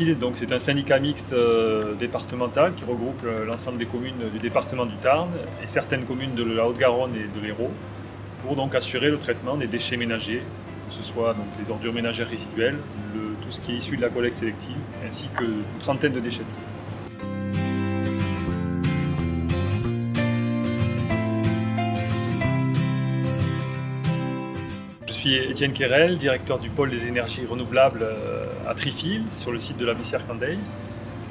Trifil, donc c'est un syndicat mixte départemental qui regroupe l'ensemble des communes du département du Tarn et certaines communes de la Haute-Garonne et de l'Hérault pour donc assurer le traitement des déchets ménagers, que ce soit donc les ordures ménagères résiduelles, tout ce qui est issu de la collecte sélective, ainsi qu'une trentaine de déchetteries. Je suis Étienne Quérel, directeur du pôle des énergies renouvelables à Trifil, sur le site de la Bissière-Candeille,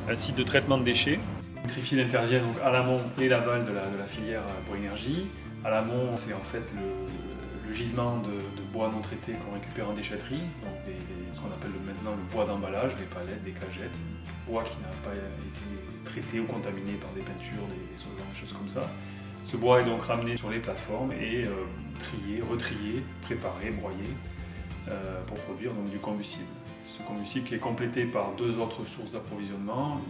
un site de traitement de déchets. Trifil intervient donc à l'amont et l'aval de la filière bois énergie. À l'amont, c'est en fait le gisement de bois non traité qu'on récupère en déchetterie, donc ce qu'on appelle maintenant le bois d'emballage, des palettes, des cagettes, bois qui n'a pas été traité ou contaminé par des peintures, des solvants, des choses comme ça. Ce bois est donc ramené sur les plateformes et trié, retrié, préparé, broyé pour produire donc du combustible. Ce combustible qui est complété par deux autres sources d'approvisionnement,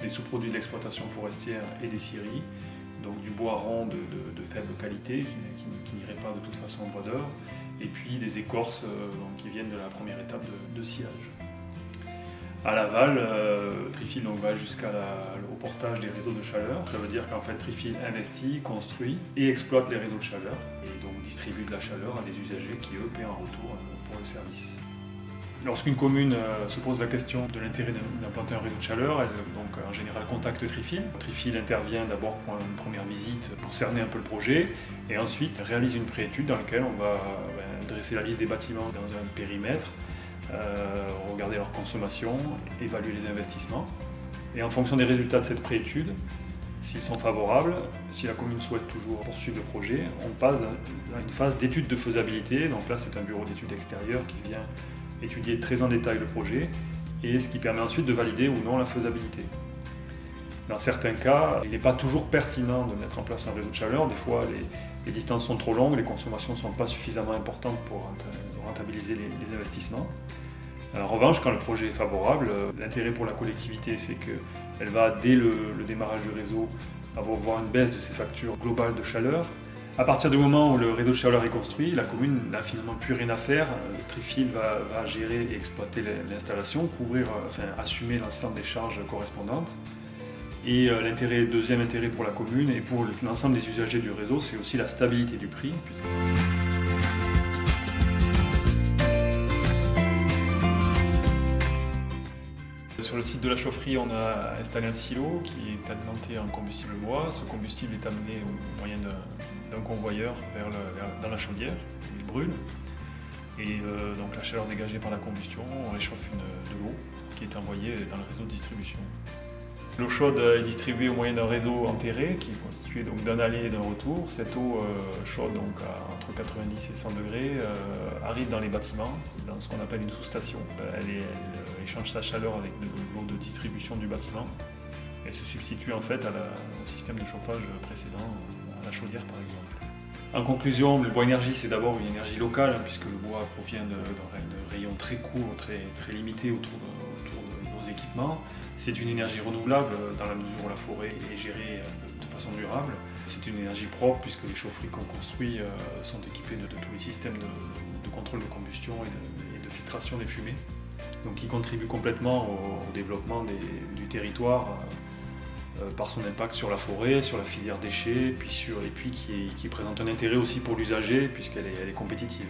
des sous-produits de l'exploitation forestière et des scieries, donc du bois rond de faible qualité qui n'irait pas de toute façon au bois d'œuvre, et puis des écorces qui viennent de la première étape de sciage. À l'aval, Trifil va jusqu'au portage des réseaux de chaleur. Ça veut dire qu'en fait Trifil investit, construit et exploite les réseaux de chaleur et donc distribue de la chaleur à des usagers qui eux paient en retour pour le service. Lorsqu'une commune se pose la question de l'intérêt d'implanter un réseau de chaleur, elle donc en général contacte Trifil. Trifil intervient d'abord pour une première visite pour cerner un peu le projet et ensuite réalise une préétude dans laquelle on va dresser la liste des bâtiments dans un périmètre, regarder leur consommation, évaluer les investissements. Et en fonction des résultats de cette préétude, s'ils sont favorables, si la commune souhaite toujours poursuivre le projet, on passe à une phase d'étude de faisabilité. Donc là, c'est un bureau d'études extérieur qui vient étudier très en détail le projet et ce qui permet ensuite de valider ou non la faisabilité. Dans certains cas, il n'est pas toujours pertinent de mettre en place un réseau de chaleur. Des fois, les distances sont trop longues, les consommations ne sont pas suffisamment importantes pour rentabiliser les investissements. En revanche, quand le projet est favorable, l'intérêt pour la collectivité, c'est qu'elle va, dès le démarrage du réseau, avoir une baisse de ses factures globales de chaleur. À partir du moment où le réseau de chaleur est construit, la commune n'a finalement plus rien à faire. Trifil va gérer et exploiter l'installation, assumer l'ensemble des charges correspondantes. Et deuxième intérêt pour la commune et pour l'ensemble des usagers du réseau, c'est aussi la stabilité du prix. Sur le site de la chaufferie, on a installé un silo qui est alimenté en combustible bois. Ce combustible est amené au moyen d'un convoyeur dans la chaudière, où il brûle. Et donc la chaleur dégagée par la combustion, on réchauffe de l'eau qui est envoyée dans le réseau de distribution. L'eau chaude est distribuée au moyen d'un réseau enterré qui est constitué d'un aller et d'un retour. Cette eau chaude, donc entre 90 et 100 degrés, arrive dans les bâtiments, dans ce qu'on appelle une sous-station. Elle échange sa chaleur avec de l'eau de distribution du bâtiment et se substitue en fait au système de chauffage précédent, à la chaudière par exemple. En conclusion, le bois énergie, c'est d'abord une énergie locale, puisque le bois provient de rayons très courts, très limités autour de nos équipements. C'est une énergie renouvelable dans la mesure où la forêt est gérée de façon durable. C'est une énergie propre, puisque les chaufferies qu'on construit sont équipées de tous les systèmes de contrôle de combustion et de filtration des fumées, donc qui contribuent complètement au développement du territoire par son impact sur la forêt, sur la filière déchets, et puis qui présente un intérêt aussi pour l'usager puisqu'elle est compétitive.